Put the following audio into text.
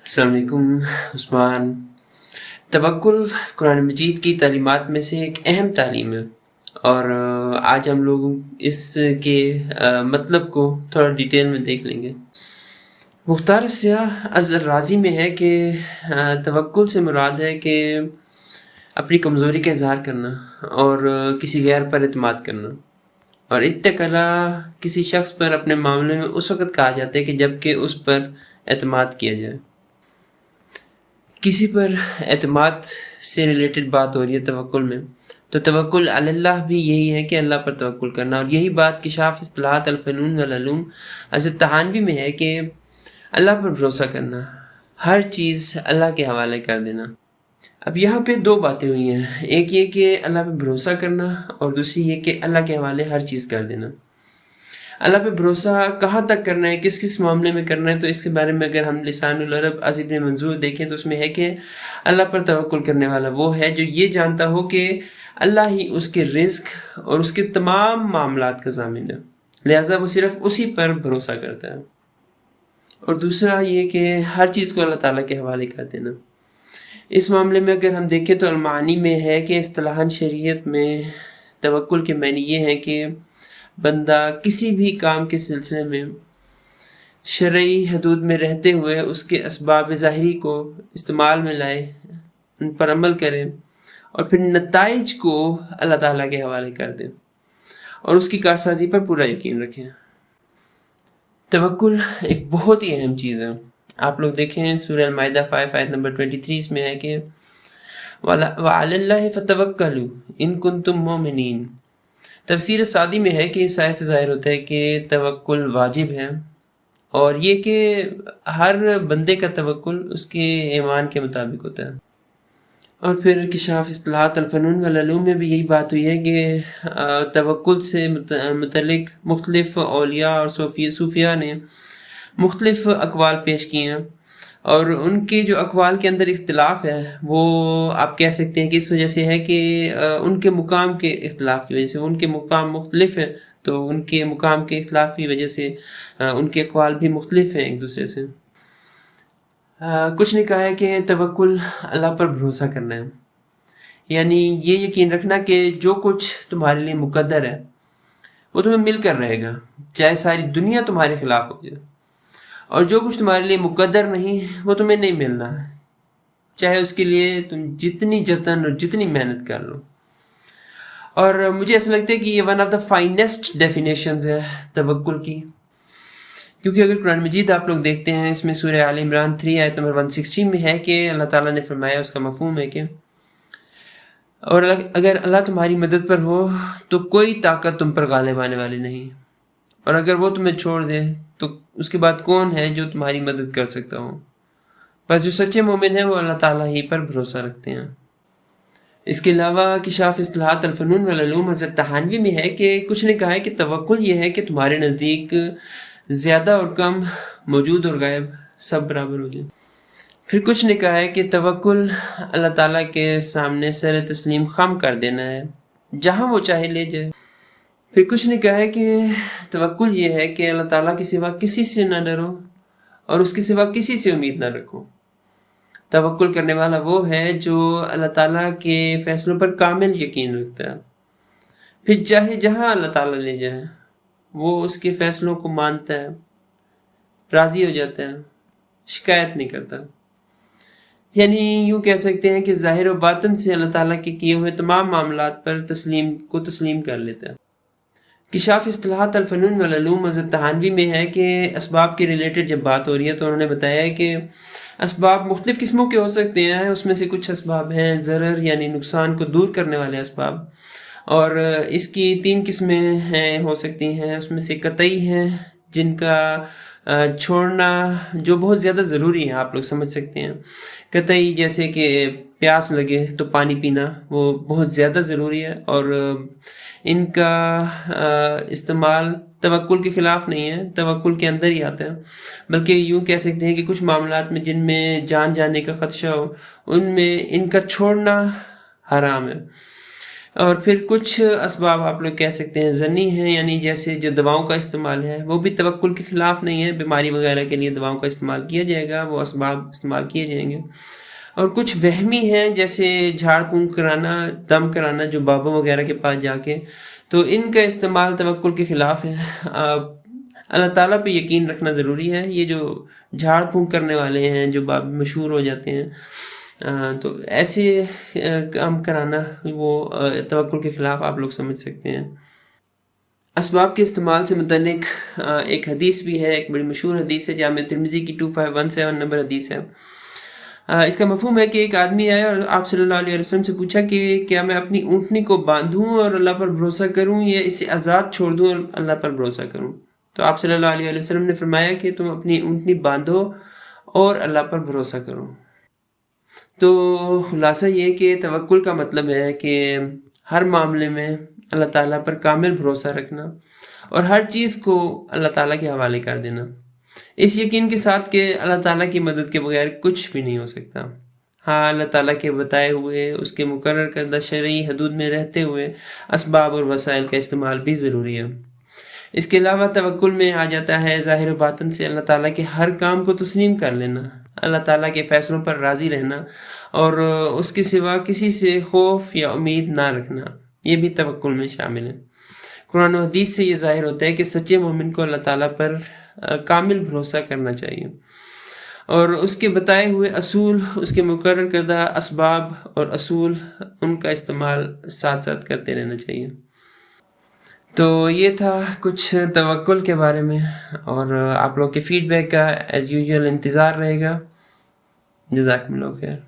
अस्सलाम वालेकुम उस्मान। तवक्कुल कुरान मजीद की तालीमात में से एक अहम तालीम है और आज हम लोग इसके मतलब को थोड़ा डिटेल में देख लेंगे। मुख्तार सियाह अज़-राज़ी में है कि तवक्कुल से मुराद है कि अपनी कमज़ोरी का इज़हार करना और किसी गैर पर एतमाद करना, और इत्तकला किसी शख्स पर अपने मामले में उस वक़्त कहा जाता है कि जबकि उस पर एतमाद किया जाए। किसी पर एतमाद से रिलेटेड बात हो रही है तवक्कुल में, तो तवक्कुल अलल्लाह भी यही है कि अल्लाह पर तवक्कुल करना, और यही बात किशाफ इस्तिलाहात अल-फ़नून वल उलूम हज़रत तहानवी में है कि अल्लाह पर भरोसा करना, हर चीज़ अल्लाह के हवाले कर देना। अब यहाँ पे दो बातें हुई हैं, एक ये कि अल्लाह पे भरोसा करना और दूसरी ये कि अल्लाह के हवाले हर चीज़ कर देना। अल्लाह पे भरोसा कहाँ तक करना है, किस किस मामले में करना है, तो इसके बारे में अगर हम लिसानुल अरब अज़ इब्न मंजूर देखें तो उसमें है कि अल्लाह पर तवक्कुल करने वाला वो है जो ये जानता हो कि अल्लाह ही उसके रिज़्क़ और उसके तमाम मामलात का ज़ामिन है, लिहाजा वो सिर्फ़ उसी पर भरोसा करता है। और दूसरा ये कि हर चीज़ को अल्लाह ताला के हवाले कर देना। इस मामले में अगर हम देखें तो अलमानी में है कि इस्तिलाहन शरीयत में तवक्कुल के मानी ये हैं कि बंदा किसी भी काम के सिलसिले में शरई हदूद में रहते हुए उसके असबाब ज़ाहिरी को इस्तेमाल में लाए, उन पर अमल करें और फिर नताइज को अल्लाह ताला के हवाले कर दें और उसकी कारसाजी पर पूरा यकीन रखें। तवक्कुल एक बहुत ही अहम चीज़ है। आप लोग देखें सूरह अल-माइदा 5 आयत नंबर 23 इसमें है कि वअलल्लाहि फतवक्कलू इन कुंतुम मोमिनीन। तफसीर सादी में है कि इस आयत से ज़ाहिर होता है कि तवक्कुल वाजिब है, और ये कि हर बंदे का तवक्कुल उसके ईमान के मुताबिक होता है। और फिर किशाफ इस्तिलाहात अल-फ़नून वल उलूम में भी यही बात हुई है कि तवक्कुल से मुतल्लिक़ मुख्तलिफ़ औलिया और सूफिया ने मुख्तलिफ़ अक़वाल पेश किए हैं, और उनके जो अक़वाल के अंदर इख्तिलाफ़ है वो आप कह सकते हैं कि इस वजह से है कि उनके मुकाम के इख्तिलाफ़ की वजह से, उनके मुकाम मुख्तलिफ़ हैं, तो उनके मुकाम के इख्तिलाफ़ की वजह से उनके अक़वाल भी मुख्तलिफ़ हैं एक दूसरे से। कुछ ने कहा है कि तवक्कुल अल्लाह पर भरोसा करना है, यानी ये यकीन रखना कि जो कुछ तुम्हारे लिए मुक़द्दर है वो तुम्हें मिल कर रहेगा, चाहे सारी दुनिया तुम्हारे ख़िलाफ़ हो जाए, और जो कुछ तुम्हारे लिए मुक़द्दर नहीं वो तुम्हें नहीं मिलना, चाहे उसके लिए तुम जितनी जतन और जितनी मेहनत कर लो। और मुझे ऐसा लगता है कि ये one of the finest definitions है तवक्कुल की, क्योंकि अगर कुरान मजीद आप लोग देखते हैं इसमें सूरह आल इमरान 3 आयत नंबर 116 में है कि अल्लाह ताला ने फरमाया, उसका मफ़हूम है कि और अगर अल्लाह तुम्हारी मदद पर हो तो कोई ताकत तुम पर गालिब आने वाली नहीं, और अगर वो तुम्हें छोड़ दे तो उसके बाद कौन है जो तुम्हारी मदद कर सकता हो। बस जो सच्चे मोमिन हैं वो अल्लाह ताला ही पर भरोसा रखते हैं। इसके अलावा किशाफ इस्तिलाहात अल-फ़नून वल उलूम हज़रत तहानवी में है कि कुछ ने कहा है कि तवक्कुल ये है कि तुम्हारे नज़दीक ज़्यादा और कम, मौजूद और गायब सब बराबर हो जाए। फिर कुछ ने कहा है कि तवक्कुल अल्लाह ताला के सामने सर तस्लीम खम कर देना है, जहाँ वो चाहे ले जाए। फिर कुछ ने कहा है कि तवक्कुल ये है कि अल्लाह ताला के सिवा किसी से ना डरो और उसके सिवा किसी से उम्मीद ना रखो। तवक्कुल करने वाला वो है जो अल्लाह ताला के फ़ैसलों पर कामिल यकीन रखता है, फिर चाहे जहाँ अल्लाह ताला ले जाए वो उसके फ़ैसलों को मानता है, राज़ी हो जाता है, शिकायत नहीं करता। यानी यूँ कह सकते हैं कि ज़ाहिर व बातिन से अल्लाह ताला के किए हुए तमाम मामलात पर तस्लीम कर लेता है। किशाफ इस्तिलाहात अल-फ़नून वल उलूम हज़रत तहानवी में है कि असबाब के रिलेटेड जब बात हो रही है तो उन्होंने बताया है कि असबाब मुख्तलिफ़ किस्मों के हो सकते हैं। उसमें से कुछ असबाब हैं ज़रर यानी नुकसान को दूर करने वाले असबाब, और इसकी 3 किस्में हैं हो सकती हैं। उसमें से कतई हैं जिनका छोड़ना जो बहुत ज़्यादा ज़रूरी है, आप लोग समझ सकते हैं। कतई जैसे कि प्यास लगे तो पानी पीना वो बहुत ज़्यादा ज़रूरी है, और इनका इस्तेमाल तवक्कुल के ख़िलाफ़ नहीं है, तवक्कुल के अंदर ही आता है। बल्कि यूँ कह सकते हैं कि कुछ मामलात में जिनमें जान जाने का ख़दशा हो उनमें इनका छोड़ना हराम है। اور پھر کچھ اسباب آپ لوگ کہہ سکتے ہیں ظنی ہیں، یعنی جیسے جو دواؤں کا استعمال ہے وہ بھی توکل کے خلاف نہیں ہے، بیماری وغیرہ کے لیے دواؤں کا استعمال کیا جائے گا، وہ اسباب استعمال کیے جائیں گے۔ اور کچھ وہمی ہیں جیسے جھاڑ پھونک کرانا، دم کرانا جو بابوں وغیرہ کے پاس جا کے، تو ان کا استعمال توکل کے خلاف ہے۔ اللہ تعالیٰ پہ یقین رکھنا ضروری ہے۔ یہ جو جھاڑ پھونک کرنے والے ہیں، جو باب مشہور ہو جاتے ہیں، تو ایسے کام کرانا وہ توکل کے خلاف آپ لوگ سمجھ سکتے ہیں۔ اسباب کے استعمال سے متعلق ایک حدیث بھی ہے، ایک بڑی مشہور حدیث ہے، جامع ترمذی کی 2517 نمبر حدیث ہے۔ اس کا مفہوم ہے کہ ایک آدمی آیا اور آپ صلی اللہ علیہ وسلم سے پوچھا کہ کیا میں اپنی اونٹنی کو باندھوں اور اللہ پر بھروسہ کروں، یا اسے آزاد چھوڑ دوں اور اللہ پر بھروسہ کروں؟ تو آپ صلی اللہ علیہ وسلم نے فرمایا کہ تم اپنی اونٹنی باندھو اور اللہ پر بھروسہ کرو۔ تو خلاصہ یہ کہ توکل کا مطلب ہے کہ ہر معاملے میں اللہ تعالیٰ پر کامل بھروسہ رکھنا اور ہر چیز کو اللہ تعالیٰ کے حوالے کر دینا، اس یقین کے ساتھ کہ اللہ تعالیٰ کی مدد کے بغیر کچھ بھی نہیں ہو سکتا۔ ہاں، اللہ تعالیٰ کے بتائے ہوئے اس کے مقرر کردہ شرعی حدود میں رہتے ہوئے اسباب اور وسائل کا استعمال بھی ضروری ہے۔ اس کے علاوہ توکل میں آ جاتا ہے ظاہر و باطن سے اللہ تعالیٰ کے ہر کام کو تسلیم کر لینا، اللہ تعالیٰ کے فیصلوں پر راضی رہنا اور اس کے سوا کسی سے خوف یا امید نہ رکھنا، یہ بھی توکل میں شامل ہے۔ قرآن و حدیث سے یہ ظاہر ہوتا ہے کہ سچے مومن کو اللہ تعالیٰ پر کامل بھروسہ کرنا چاہیے اور اس کے بتائے ہوئے اصول، اس کے مقرر کردہ اسباب اور اصول، ان کا استعمال ساتھ ساتھ کرتے رہنا چاہیے۔ تو یہ تھا کچھ توکل کے بارے میں، اور آپ لوگ کے فیڈ بیک کا ایز یوزول انتظار رہے گا۔ جزاکم اللہ خیر۔